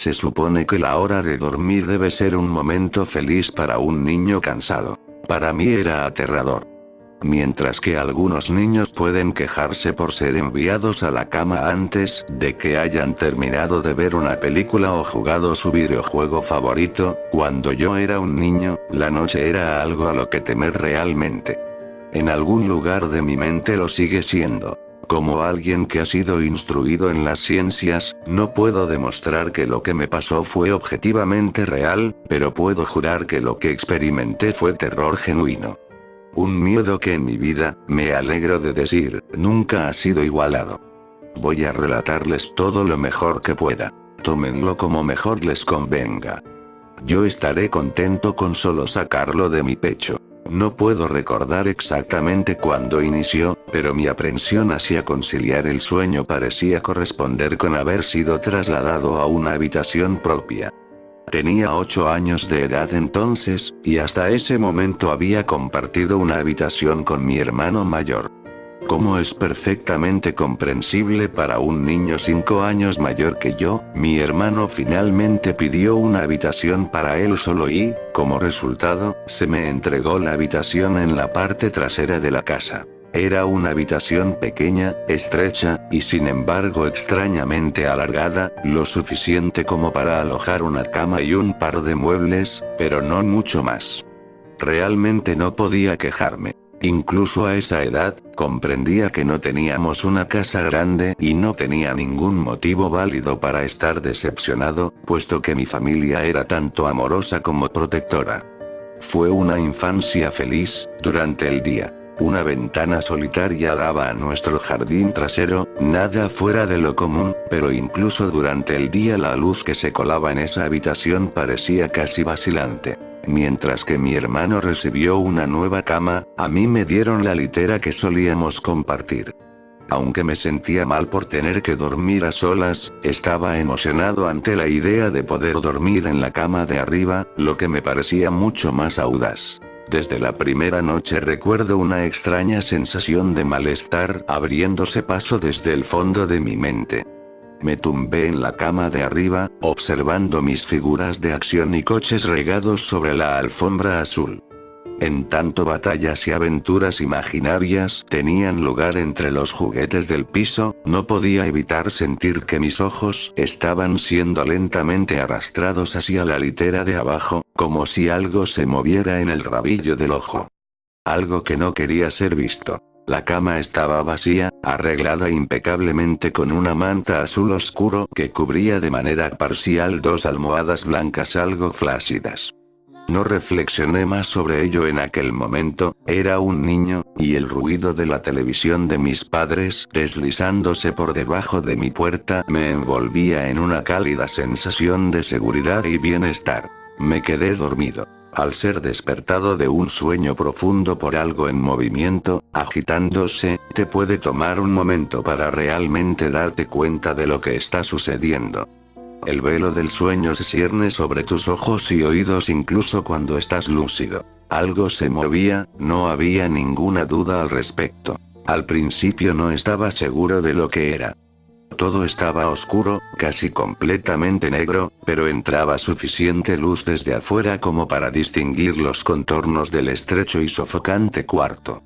Se supone que la hora de dormir debe ser un momento feliz para un niño cansado. Para mí era aterrador. Mientras que algunos niños pueden quejarse por ser enviados a la cama antes de que hayan terminado de ver una película o jugado su videojuego favorito, cuando yo era un niño, la noche era algo a lo que temer realmente. En algún lugar de mi mente lo sigue siendo. Como alguien que ha sido instruido en las ciencias, no puedo demostrar que lo que me pasó fue objetivamente real, pero puedo jurar que lo que experimenté fue terror genuino. Un miedo que en mi vida, me alegro de decir, nunca ha sido igualado. Voy a relatarles todo lo mejor que pueda. Tómenlo como mejor les convenga. Yo estaré contento con solo sacarlo de mi pecho. No puedo recordar exactamente cuándo inició, pero mi aprensión hacia conciliar el sueño parecía corresponder con haber sido trasladado a una habitación propia. Tenía 8 años de edad entonces, y hasta ese momento había compartido una habitación con mi hermano mayor. Como es perfectamente comprensible para un niño 5 años mayor que yo, mi hermano finalmente pidió una habitación para él solo y, como resultado, se me entregó la habitación en la parte trasera de la casa. Era una habitación pequeña, estrecha, y sin embargo extrañamente alargada, lo suficiente como para alojar una cama y un par de muebles, pero no mucho más. Realmente no podía quejarme. Incluso a esa edad, comprendía que no teníamos una casa grande y no tenía ningún motivo válido para estar decepcionado, puesto que mi familia era tanto amorosa como protectora. Fue una infancia feliz, durante el día. Una ventana solitaria daba a nuestro jardín trasero, nada fuera de lo común, pero incluso durante el día la luz que se colaba en esa habitación parecía casi vacilante. Mientras que mi hermano recibió una nueva cama, a mí me dieron la litera que solíamos compartir. Aunque me sentía mal por tener que dormir a solas, estaba emocionado ante la idea de poder dormir en la cama de arriba, lo que me parecía mucho más audaz. Desde la primera noche recuerdo una extraña sensación de malestar abriéndose paso desde el fondo de mi mente. Me tumbé en la cama de arriba, observando mis figuras de acción y coches regados sobre la alfombra azul. En tanto batallas y aventuras imaginarias tenían lugar entre los juguetes del piso, no podía evitar sentir que mis ojos estaban siendo lentamente arrastrados hacia la litera de abajo, como si algo se moviera en el rabillo del ojo. Algo que no quería ser visto. La cama estaba vacía, arreglada impecablemente con una manta azul oscuro que cubría de manera parcial 2 almohadas blancas algo flácidas. No reflexioné más sobre ello en aquel momento, era un niño, y el ruido de la televisión de mis padres deslizándose por debajo de mi puerta me envolvía en una cálida sensación de seguridad y bienestar. Me quedé dormido. Al ser despertado de un sueño profundo por algo en movimiento, agitándose, te puede tomar un momento para realmente darte cuenta de lo que está sucediendo. El velo del sueño se cierne sobre tus ojos y oídos incluso cuando estás lúcido. Algo se movía, no había ninguna duda al respecto. Al principio no estaba seguro de lo que era. Todo estaba oscuro, casi completamente negro, pero entraba suficiente luz desde afuera como para distinguir los contornos del estrecho y sofocante cuarto.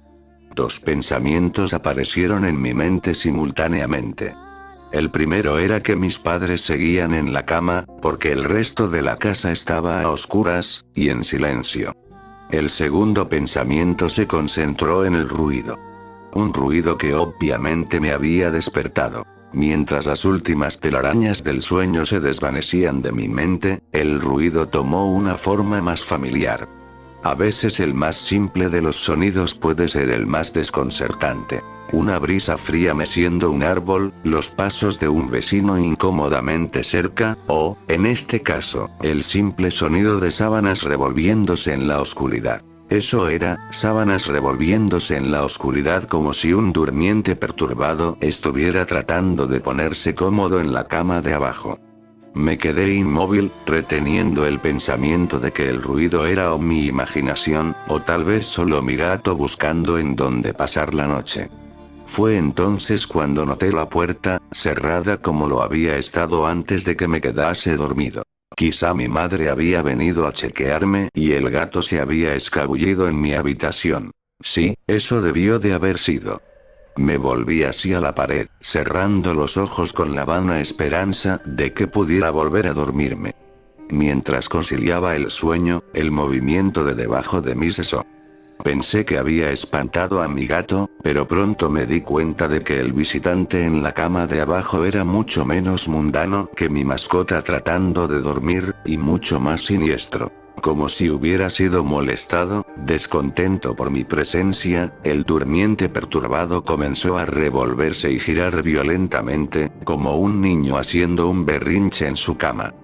2 pensamientos aparecieron en mi mente simultáneamente. El primero era que mis padres seguían en la cama, porque el resto de la casa estaba a oscuras, y en silencio. El segundo pensamiento se concentró en el ruido. Un ruido que obviamente me había despertado. Mientras las últimas telarañas del sueño se desvanecían de mi mente, el ruido tomó una forma más familiar. A veces el más simple de los sonidos puede ser el más desconcertante. Una brisa fría meciendo un árbol, los pasos de un vecino incómodamente cerca, o, en este caso, el simple sonido de sábanas revolviéndose en la oscuridad. Eso era, sábanas revolviéndose en la oscuridad como si un durmiente perturbado estuviera tratando de ponerse cómodo en la cama de abajo. Me quedé inmóvil, reteniendo el pensamiento de que el ruido era o mi imaginación, o tal vez solo mi gato buscando en dónde pasar la noche. Fue entonces cuando noté la puerta, cerrada como lo había estado antes de que me quedase dormido. Quizá mi madre había venido a chequearme y el gato se había escabullido en mi habitación. Sí, eso debió de haber sido. Me volví hacia la pared, cerrando los ojos con la vana esperanza de que pudiera volver a dormirme. Mientras conciliaba el sueño, el movimiento de debajo de mí cesó. Pensé que había espantado a mi gato, pero pronto me di cuenta de que el visitante en la cama de abajo era mucho menos mundano que mi mascota tratando de dormir, y mucho más siniestro. Como si hubiera sido molestado, descontento por mi presencia, el durmiente perturbado comenzó a revolverse y girar violentamente, como un niño haciendo un berrinche en su cama.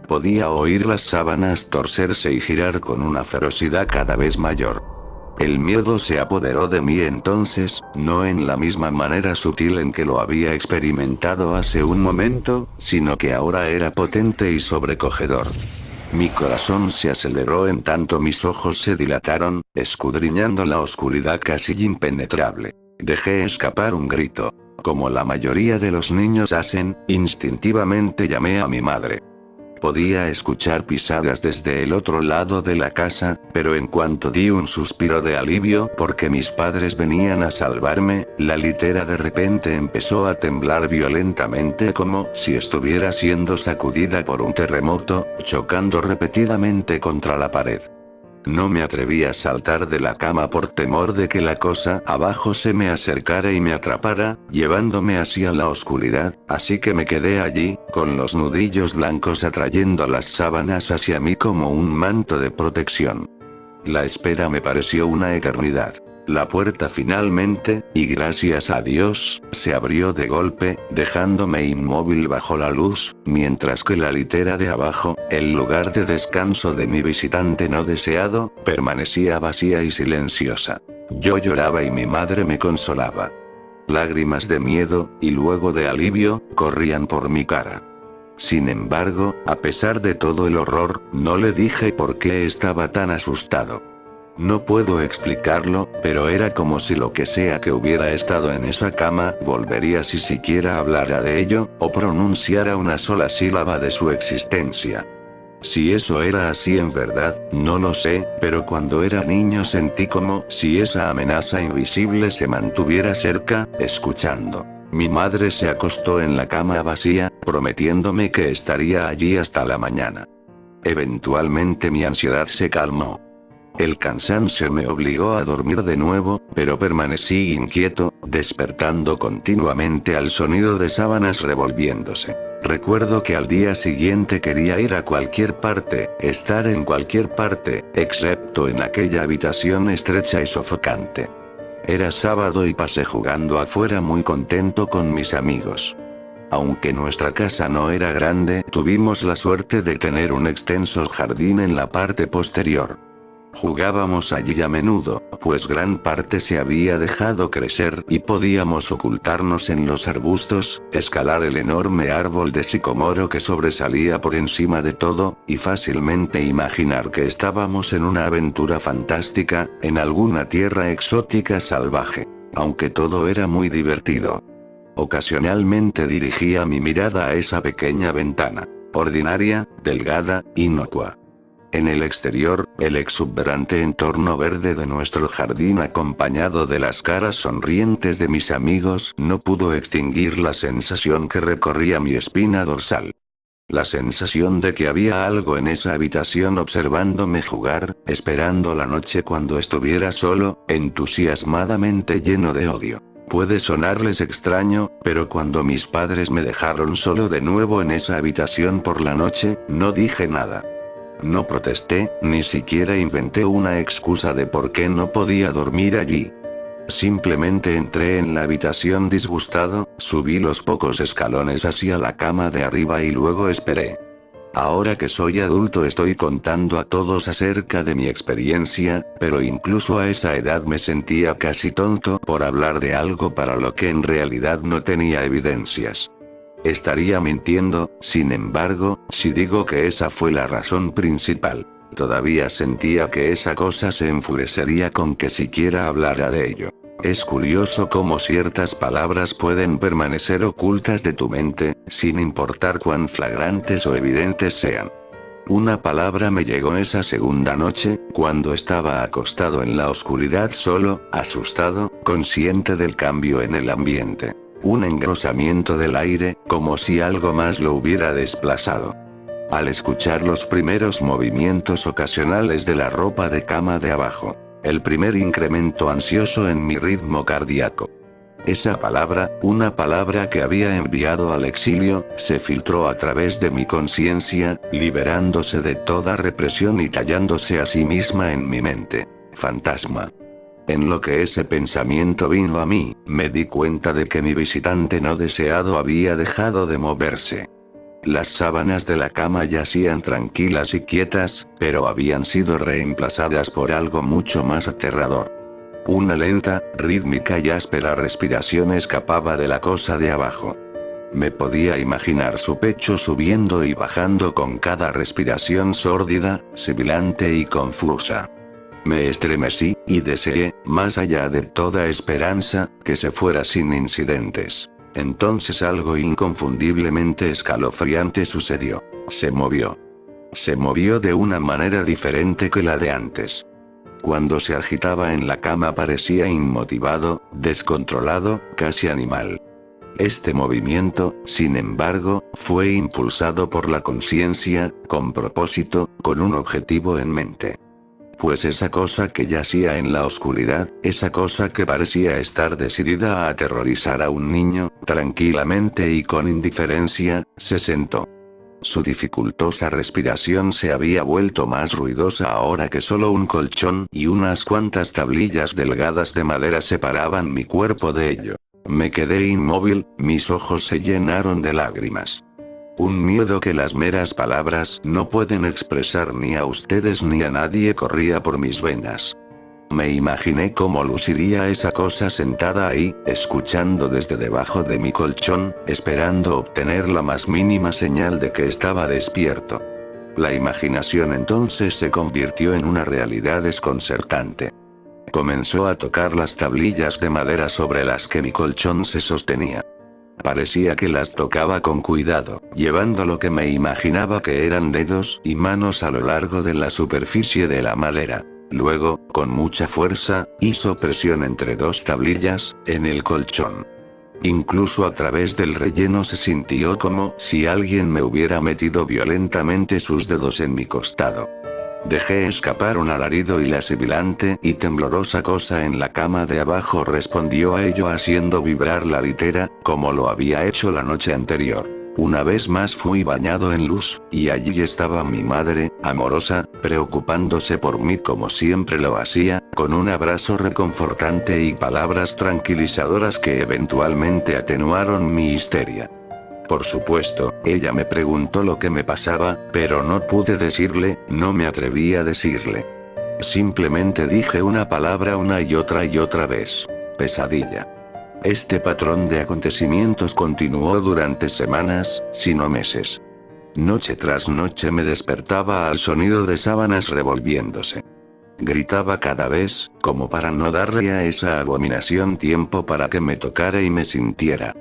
Podía oír las sábanas torcerse y girar con una ferocidad cada vez mayor. El miedo se apoderó de mí entonces, no en la misma manera sutil en que lo había experimentado hace un momento, sino que ahora era potente y sobrecogedor. Mi corazón se aceleró en tanto mis ojos se dilataron, escudriñando la oscuridad casi impenetrable. Dejé escapar un grito. Como la mayoría de los niños hacen, instintivamente llamé a mi madre. Podía escuchar pisadas desde el otro lado de la casa, pero en cuanto di un suspiro de alivio porque mis padres venían a salvarme, la litera de repente empezó a temblar violentamente como si estuviera siendo sacudida por un terremoto, chocando repetidamente contra la pared. No me atreví a saltar de la cama por temor de que la cosa abajo se me acercara y me atrapara, llevándome hacia la oscuridad, así que me quedé allí, con los nudillos blancos atrayendo las sábanas hacia mí como un manto de protección. La espera me pareció una eternidad. La puerta finalmente, y gracias a Dios, se abrió de golpe, dejándome inmóvil bajo la luz, mientras que la litera de abajo, el lugar de descanso de mi visitante no deseado, permanecía vacía y silenciosa. Yo lloraba y mi madre me consolaba. Lágrimas de miedo, y luego de alivio, corrían por mi cara. Sin embargo, a pesar de todo el horror, no le dije por qué estaba tan asustado. No puedo explicarlo, pero era como si lo que sea que hubiera estado en esa cama, volvería si siquiera hablara de ello, o pronunciara una sola sílaba de su existencia. Si eso era así en verdad, no lo sé, pero cuando era niño sentí como si esa amenaza invisible se mantuviera cerca, escuchando. Mi madre se acostó en la cama vacía, prometiéndome que estaría allí hasta la mañana. Eventualmente mi ansiedad se calmó. El cansancio me obligó a dormir de nuevo, pero permanecí inquieto, despertando continuamente al sonido de sábanas revolviéndose. Recuerdo que al día siguiente quería ir a cualquier parte, estar en cualquier parte, excepto en aquella habitación estrecha y sofocante. Era sábado y pasé jugando afuera muy contento con mis amigos. Aunque nuestra casa no era grande, tuvimos la suerte de tener un extenso jardín en la parte posterior. Jugábamos allí a menudo, pues gran parte se había dejado crecer y podíamos ocultarnos en los arbustos, escalar el enorme árbol de sicomoro que sobresalía por encima de todo, y fácilmente imaginar que estábamos en una aventura fantástica, en alguna tierra exótica salvaje. Aunque todo era muy divertido. Ocasionalmente dirigía mi mirada a esa pequeña ventana. Ordinaria, delgada, inocua. En el exterior, el exuberante entorno verde de nuestro jardín acompañado de las caras sonrientes de mis amigos no pudo extinguir la sensación que recorría mi espina dorsal. La sensación de que había algo en esa habitación observándome jugar, esperando la noche cuando estuviera solo, entusiasmadamente lleno de odio. Puede sonarles extraño, pero cuando mis padres me dejaron solo de nuevo en esa habitación por la noche, no dije nada. No protesté, ni siquiera inventé una excusa de por qué no podía dormir allí. Simplemente entré en la habitación disgustado, subí los pocos escalones hacia la cama de arriba y luego esperé. Ahora que soy adulto estoy contando a todos acerca de mi experiencia, pero incluso a esa edad me sentía casi tonto por hablar de algo para lo que en realidad no tenía evidencias. Estaría mintiendo, sin embargo, si digo que esa fue la razón principal. Todavía sentía que esa cosa se enfurecería con que siquiera hablara de ello. Es curioso cómo ciertas palabras pueden permanecer ocultas de tu mente, sin importar cuán flagrantes o evidentes sean. Una palabra me llegó esa segunda noche, cuando estaba acostado en la oscuridad solo, asustado, consciente del cambio en el ambiente. Un engrosamiento del aire, como si algo más lo hubiera desplazado. Al escuchar los primeros movimientos ocasionales de la ropa de cama de abajo. El primer incremento ansioso en mi ritmo cardíaco. Esa palabra, una palabra que había enviado al exilio, se filtró a través de mi conciencia, liberándose de toda represión y tallándose a sí misma en mi mente. Fantasma. En lo que ese pensamiento vino a mí, me di cuenta de que mi visitante no deseado había dejado de moverse. Las sábanas de la cama yacían tranquilas y quietas, pero habían sido reemplazadas por algo mucho más aterrador. Una lenta, rítmica y áspera respiración escapaba de la cosa de abajo. Me podía imaginar su pecho subiendo y bajando con cada respiración sórdida, sibilante y confusa. Me estremecí, y deseé, más allá de toda esperanza, que se fuera sin incidentes. Entonces algo inconfundiblemente escalofriante sucedió. Se movió. Se movió de una manera diferente que la de antes. Cuando se agitaba en la cama parecía inmotivado, descontrolado, casi animal. Este movimiento, sin embargo, fue impulsado por la conciencia, con propósito, con un objetivo en mente. Pues esa cosa que yacía en la oscuridad, esa cosa que parecía estar decidida a aterrorizar a un niño, tranquilamente y con indiferencia, se sentó. Su dificultosa respiración se había vuelto más ruidosa ahora que solo un colchón y unas cuantas tablillas delgadas de madera separaban mi cuerpo de ello. Me quedé inmóvil, mis ojos se llenaron de lágrimas. Un miedo que las meras palabras no pueden expresar ni a ustedes ni a nadie corría por mis venas. Me imaginé cómo luciría esa cosa sentada ahí, escuchando desde debajo de mi colchón, esperando obtener la más mínima señal de que estaba despierto. La imaginación entonces se convirtió en una realidad desconcertante. Comenzó a tocar las tablillas de madera sobre las que mi colchón se sostenía. Parecía que las tocaba con cuidado, llevando lo que me imaginaba que eran dedos y manos a lo largo de la superficie de la madera. Luego, con mucha fuerza, hizo presión entre dos tablillas, en el colchón. Incluso a través del relleno se sintió como si alguien me hubiera metido violentamente sus dedos en mi costado. Dejé escapar un alarido y la sibilante y temblorosa cosa en la cama de abajo respondió a ello haciendo vibrar la litera, como lo había hecho la noche anterior. Una vez más fui bañado en luz, y allí estaba mi madre, amorosa, preocupándose por mí como siempre lo hacía, con un abrazo reconfortante y palabras tranquilizadoras que eventualmente atenuaron mi histeria. Por supuesto, ella me preguntó lo que me pasaba, pero no pude decirle, no me atreví a decirle. Simplemente dije una palabra una y otra vez. Pesadilla. Este patrón de acontecimientos continuó durante semanas, si no meses. Noche tras noche me despertaba al sonido de sábanas revolviéndose. Gritaba cada vez, como para no darle a esa abominación tiempo para que me tocara y me sintiera.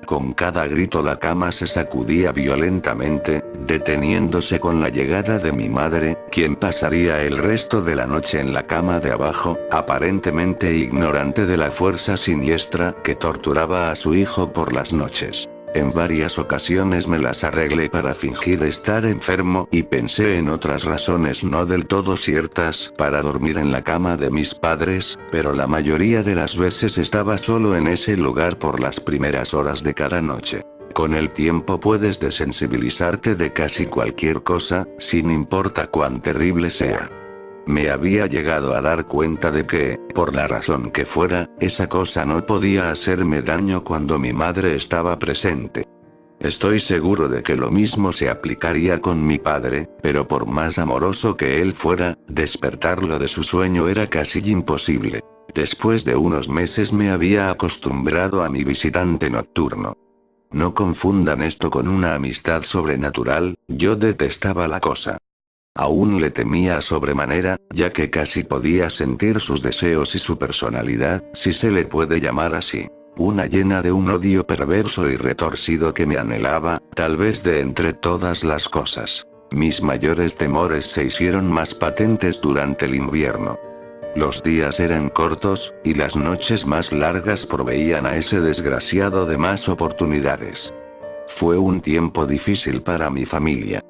Con cada grito la cama se sacudía violentamente, deteniéndose con la llegada de mi madre, quien pasaría el resto de la noche en la cama de abajo, aparentemente ignorante de la fuerza siniestra que torturaba a su hijo por las noches. En varias ocasiones me las arreglé para fingir estar enfermo y pensé en otras razones no del todo ciertas para dormir en la cama de mis padres, pero la mayoría de las veces estaba solo en ese lugar por las primeras horas de cada noche. Con el tiempo puedes desensibilizarte de casi cualquier cosa, sin importar cuán terrible sea. Me había llegado a dar cuenta de que, por la razón que fuera, esa cosa no podía hacerme daño cuando mi madre estaba presente. Estoy seguro de que lo mismo se aplicaría con mi padre, pero por más amoroso que él fuera, despertarlo de su sueño era casi imposible. Después de unos meses me había acostumbrado a mi visitante nocturno. No confundan esto con una amistad sobrenatural, yo detestaba la cosa. Aún le temía sobremanera, ya que casi podía sentir sus deseos y su personalidad, si se le puede llamar así. Una llena de un odio perverso y retorcido que me anhelaba, tal vez de entre todas las cosas. Mis mayores temores se hicieron más patentes durante el invierno. Los días eran cortos, y las noches más largas proveían a ese desgraciado de más oportunidades. Fue un tiempo difícil para mi familia.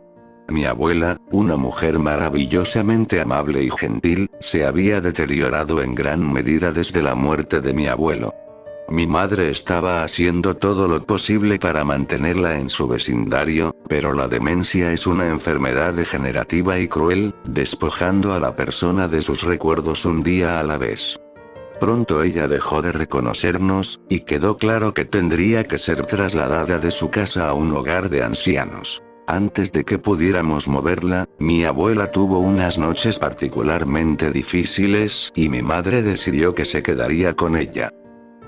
Mi abuela, una mujer maravillosamente amable y gentil, se había deteriorado en gran medida desde la muerte de mi abuelo. Mi madre estaba haciendo todo lo posible para mantenerla en su vecindario, pero la demencia es una enfermedad degenerativa y cruel, despojando a la persona de sus recuerdos un día a la vez. Pronto ella dejó de reconocernos, y quedó claro que tendría que ser trasladada de su casa a un hogar de ancianos. Antes de que pudiéramos moverla, mi abuela tuvo unas noches particularmente difíciles, y mi madre decidió que se quedaría con ella.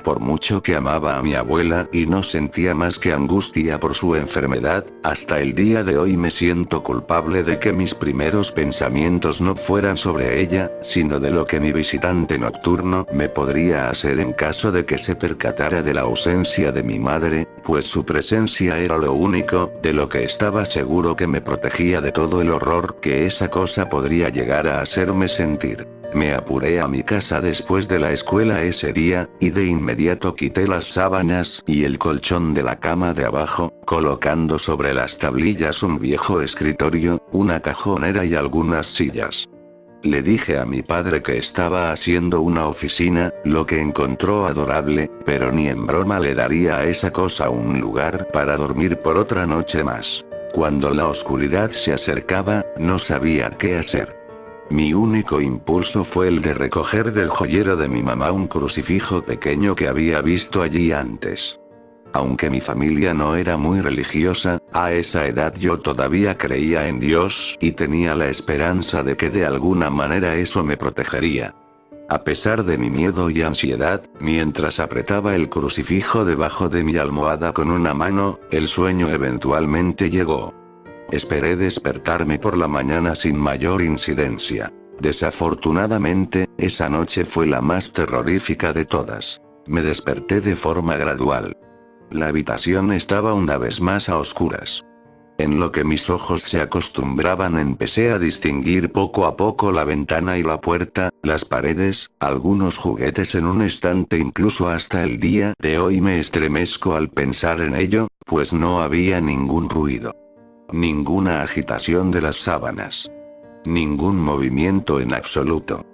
Por mucho que amaba a mi abuela y no sentía más que angustia por su enfermedad, hasta el día de hoy me siento culpable de que mis primeros pensamientos no fueran sobre ella, sino de lo que mi visitante nocturno me podría hacer en caso de que se percatara de la ausencia de mi madre, pues su presencia era lo único de lo que estaba seguro que me protegía de todo el horror que esa cosa podría llegar a hacerme sentir. Me apuré a mi casa después de la escuela ese día, y de inmediato quité las sábanas y el colchón de la cama de abajo, colocando sobre las tablillas un viejo escritorio, una cajonera y algunas sillas. Le dije a mi padre que estaba haciendo una oficina, lo que encontró adorable, pero ni en broma le daría a esa cosa un lugar para dormir por otra noche más. Cuando la oscuridad se acercaba, no sabía qué hacer. Mi único impulso fue el de recoger del joyero de mi mamá un crucifijo pequeño que había visto allí antes. Aunque mi familia no era muy religiosa, a esa edad yo todavía creía en Dios y tenía la esperanza de que de alguna manera eso me protegería. A pesar de mi miedo y ansiedad, mientras apretaba el crucifijo debajo de mi almohada con una mano, el sueño eventualmente llegó. Esperé despertarme por la mañana sin mayor incidencia. Desafortunadamente, esa noche fue la más terrorífica de todas. Me desperté de forma gradual. La habitación estaba una vez más a oscuras. En lo que mis ojos se acostumbraban empecé a distinguir poco a poco la ventana y la puerta, las paredes, algunos juguetes en un estante, incluso hasta el día de hoy me estremezco al pensar en ello, pues no había ningún ruido. Ninguna agitación de las sábanas. Ningún movimiento en absoluto.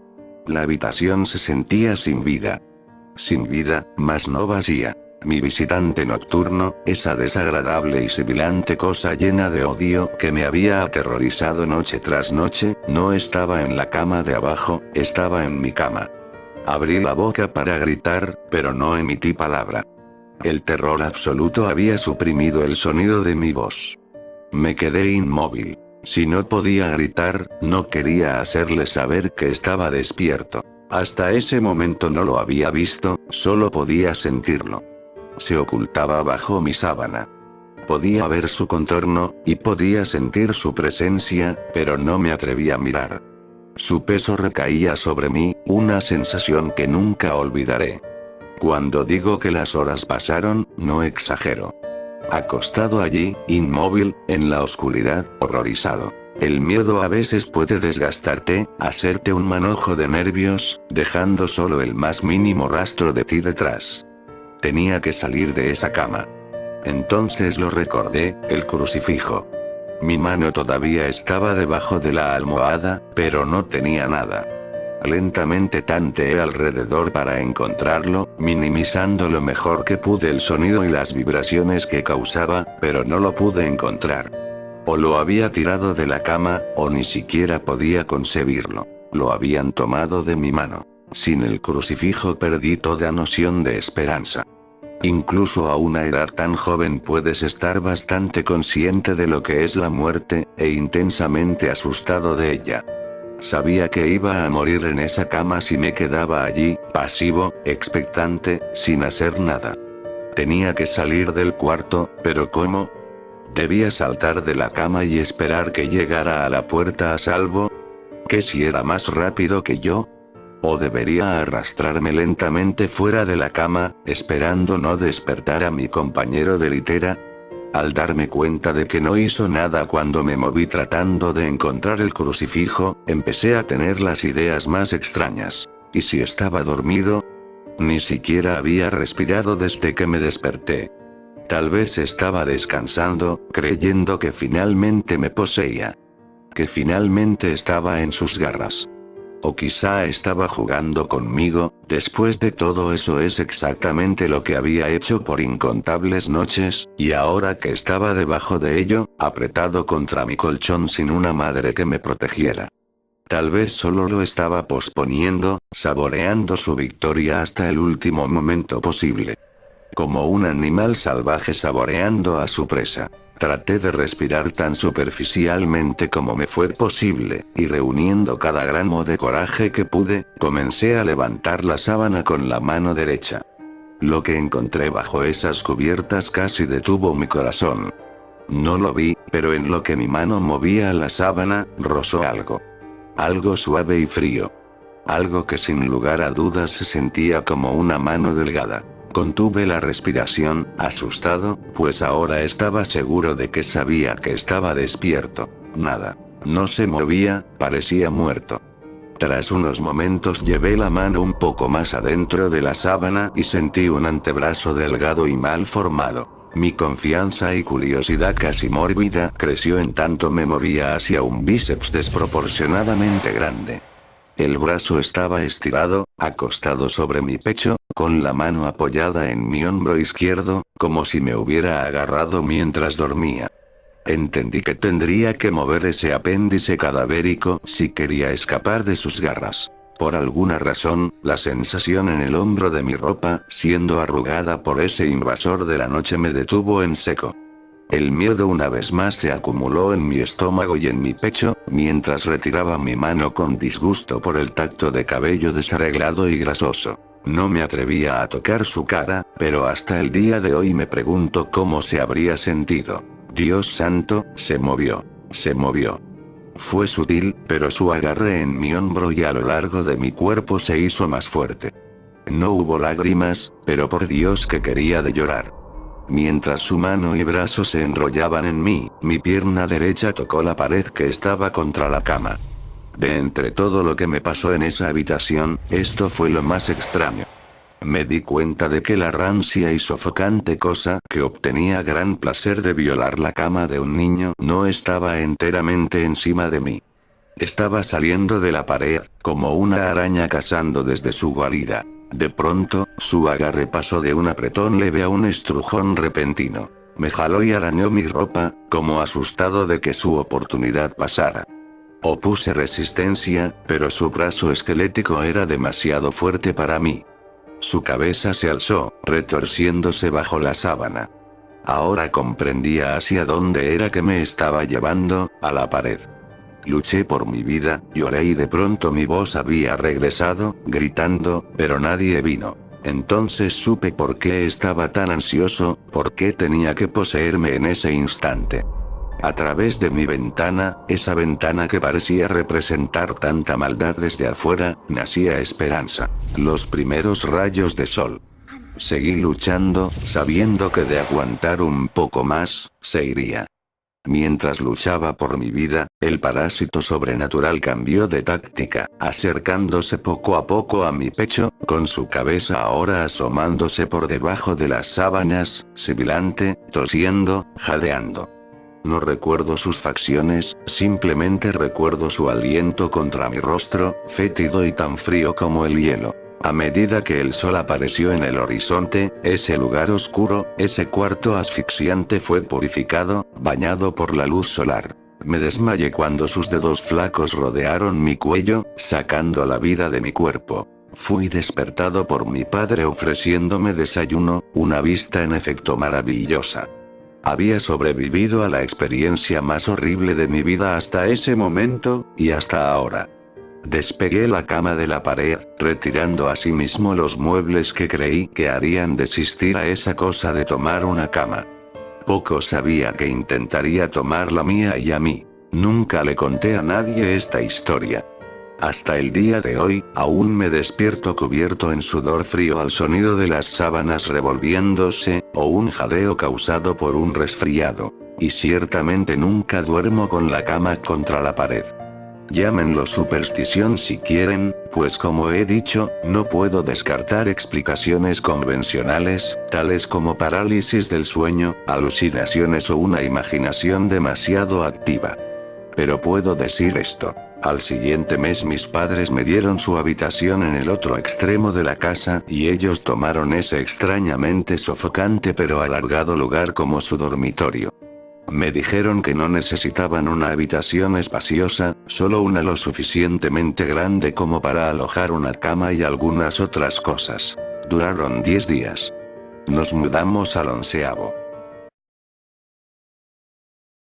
La habitación se sentía sin vida. Sin vida, mas no vacía. Mi visitante nocturno, esa desagradable y sibilante cosa llena de odio que me había aterrorizado noche tras noche, no estaba en la cama de abajo, estaba en mi cama. Abrí la boca para gritar, pero no emití palabra. El terror absoluto había suprimido el sonido de mi voz. Me quedé inmóvil. Si no podía gritar, no quería hacerle saber que estaba despierto. Hasta ese momento no lo había visto, solo podía sentirlo. Se ocultaba bajo mi sábana. Podía ver su contorno, y podía sentir su presencia, pero no me atreví a mirar. Su peso recaía sobre mí, una sensación que nunca olvidaré. Cuando digo que las horas pasaron, no exagero. Acostado allí, inmóvil, en la oscuridad, horrorizado. El miedo a veces puede desgastarte, hacerte un manojo de nervios, dejando solo el más mínimo rastro de ti detrás. Tenía que salir de esa cama. Entonces lo recordé, el crucifijo. Mi mano todavía estaba debajo de la almohada, pero no tenía nada. Lentamente tanteé alrededor para encontrarlo, minimizando lo mejor que pude el sonido y las vibraciones que causaba, pero no lo pude encontrar. O lo había tirado de la cama, o ni siquiera podía concebirlo. Lo habían tomado de mi mano. Sin el crucifijo perdí toda noción de esperanza. Incluso a una edad tan joven puedes estar bastante consciente de lo que es la muerte, e intensamente asustado de ella. Sabía que iba a morir en esa cama si me quedaba allí, pasivo, expectante, sin hacer nada. Tenía que salir del cuarto, pero ¿cómo? ¿Debía saltar de la cama y esperar que llegara a la puerta a salvo? ¿Qué si era más rápido que yo? ¿O debería arrastrarme lentamente fuera de la cama, esperando no despertar a mi compañero de litera? Al darme cuenta de que no hizo nada cuando me moví tratando de encontrar el crucifijo, empecé a tener las ideas más extrañas. ¿Y si estaba dormido? Ni siquiera había respirado desde que me desperté. Tal vez estaba descansando, creyendo que finalmente me poseía. Que finalmente estaba en sus garras. O quizá estaba jugando conmigo. Después de todo eso es exactamente lo que había hecho por incontables noches, y ahora que estaba debajo de ello, apretado contra mi colchón sin una madre que me protegiera. Tal vez solo lo estaba posponiendo, saboreando su victoria hasta el último momento posible. Como un animal salvaje saboreando a su presa. Traté de respirar tan superficialmente como me fue posible, y reuniendo cada gramo de coraje que pude, comencé a levantar la sábana con la mano derecha. Lo que encontré bajo esas cubiertas casi detuvo mi corazón. No lo vi, pero en lo que mi mano movía la sábana, rozó algo. Algo suave y frío. Algo que sin lugar a dudas se sentía como una mano delgada. Contuve la respiración, asustado, pues ahora estaba seguro de que sabía que estaba despierto. Nada. No se movía, parecía muerto. Tras unos momentos llevé la mano un poco más adentro de la sábana y sentí un antebrazo delgado y mal formado. Mi confianza y curiosidad casi mórbida creció en tanto me movía hacia un bíceps desproporcionadamente grande. El brazo estaba estirado, acostado sobre mi pecho, con la mano apoyada en mi hombro izquierdo, como si me hubiera agarrado mientras dormía. Entendí que tendría que mover ese apéndice cadavérico si quería escapar de sus garras. Por alguna razón, la sensación en el hombro de mi ropa, siendo arrugada por ese invasor de la noche, me detuvo en seco. El miedo una vez más se acumuló en mi estómago y en mi pecho, mientras retiraba mi mano con disgusto por el tacto de cabello desarreglado y grasoso. No me atrevía a tocar su cara, pero hasta el día de hoy me pregunto cómo se habría sentido. Dios santo, se movió. Se movió. Fue sutil, pero su agarre en mi hombro y a lo largo de mi cuerpo se hizo más fuerte. No hubo lágrimas, pero por Dios que quería de llorar. Mientras su mano y brazo se enrollaban en mí, mi pierna derecha tocó la pared que estaba contra la cama. De entre todo lo que me pasó en esa habitación, esto fue lo más extraño. Me di cuenta de que la rancia y sofocante cosa que obtenía gran placer de violar la cama de un niño no estaba enteramente encima de mí. Estaba saliendo de la pared, como una araña cazando desde su guarida. De pronto, su agarre pasó de un apretón leve a un estrujón repentino. Me jaló y arañó mi ropa, como asustado de que su oportunidad pasara. Opuse resistencia, pero su brazo esquelético era demasiado fuerte para mí. Su cabeza se alzó, retorciéndose bajo la sábana. Ahora comprendía hacia dónde era que me estaba llevando, a la pared. Luché por mi vida, lloré y de pronto mi voz había regresado, gritando, pero nadie vino. Entonces supe por qué estaba tan ansioso, por qué tenía que poseerme en ese instante. A través de mi ventana, esa ventana que parecía representar tanta maldad desde afuera, nacía esperanza. Los primeros rayos de sol. Seguí luchando, sabiendo que de aguantar un poco más, se iría. Mientras luchaba por mi vida, el parásito sobrenatural cambió de táctica, acercándose poco a poco a mi pecho, con su cabeza ahora asomándose por debajo de las sábanas, sibilante, tosiendo, jadeando. No recuerdo sus facciones, simplemente recuerdo su aliento contra mi rostro, fétido y tan frío como el hielo. A medida que el sol apareció en el horizonte, ese lugar oscuro, ese cuarto asfixiante fue purificado, bañado por la luz solar. Me desmayé cuando sus dedos flacos rodearon mi cuello, sacando la vida de mi cuerpo. Fui despertado por mi padre ofreciéndome desayuno, una vista en efecto maravillosa. Había sobrevivido a la experiencia más horrible de mi vida hasta ese momento, y hasta ahora. Despegué la cama de la pared, retirando asimismo los muebles que creí que harían desistir a esa cosa de tomar una cama. Poco sabía que intentaría tomar la mía y a mí. Nunca le conté a nadie esta historia. Hasta el día de hoy, aún me despierto cubierto en sudor frío al sonido de las sábanas revolviéndose, o un jadeo causado por un resfriado. Y ciertamente nunca duermo con la cama contra la pared. Llámenlo superstición si quieren, pues como he dicho, no puedo descartar explicaciones convencionales, tales como parálisis del sueño, alucinaciones o una imaginación demasiado activa. Pero puedo decir esto. Al siguiente mes mis padres me dieron su habitación en el otro extremo de la casa y ellos tomaron ese extrañamente sofocante pero alargado lugar como su dormitorio. Me dijeron que no necesitaban una habitación espaciosa, solo una lo suficientemente grande como para alojar una cama y algunas otras cosas. Duraron 10 días. Nos mudamos al 11º.